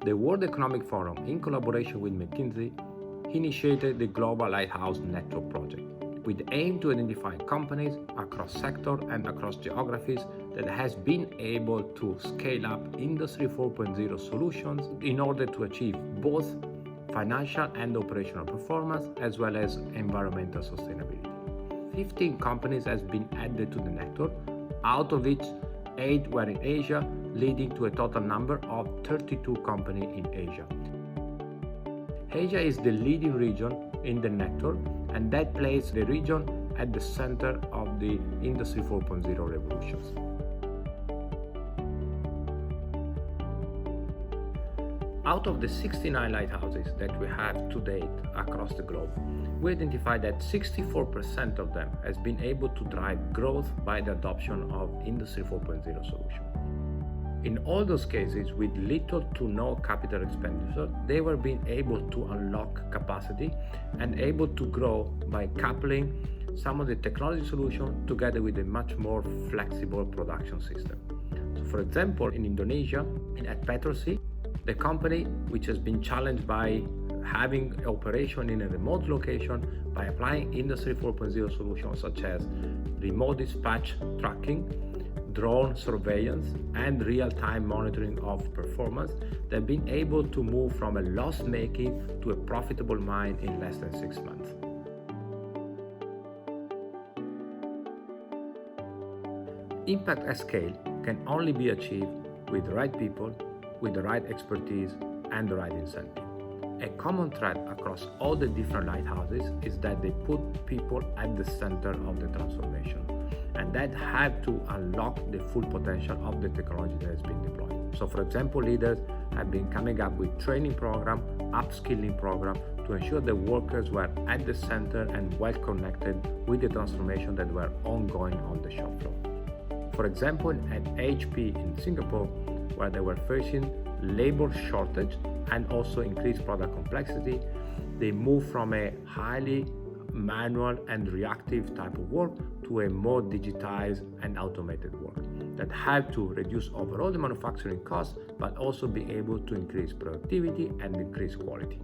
the World Economic Forum, in collaboration with McKinsey, initiated the Global Lighthouse Network project, with the aim to identify companies across sectors and across geographies that has been able to scale up Industry 4.0 solutions in order to achieve both financial and operational performance as well as environmental sustainability. 15 companies has been added to the network, out of which 8 were in Asia, leading to a total number of 32 companies in Asia. Asia is the leading region in the network, and that places the region at the center of the Industry 4.0 revolutions. Out of the 69 lighthouses that we have to date across the globe, we identified that 64% of them has been able to drive growth by the adoption of Industry 4.0 solutions. In all those cases, with little to no capital expenditure, they were being able to unlock capacity and able to grow by coupling some of the technology solutions together with a much more flexible production system. So for example, in Indonesia, at Petrosi, the company which has been challenged by having operation in a remote location by applying Industry 4.0 solutions such as remote dispatch tracking, drone surveillance, and real-time monitoring of performance, they've been able to move from a loss-making to a profitable mine in less than 6 months. Impact at scale can only be achieved with the right people, with the right expertise, and the right incentive. A common thread across all the different lighthouses is that they put people at the center of the transformation, and that have to unlock the full potential of the technology that has been deployed. So for example, leaders have been coming up with training program, upskilling program to ensure the workers were at the center and well connected with the transformation that were ongoing on the shop floor. For example, at HP in Singapore, where they were facing labor shortage and also increased product complexity, they moved from a highly manual and reactive type of work to a more digitized and automated work that had to reduce overall the manufacturing costs, but also be able to increase productivity and increase quality.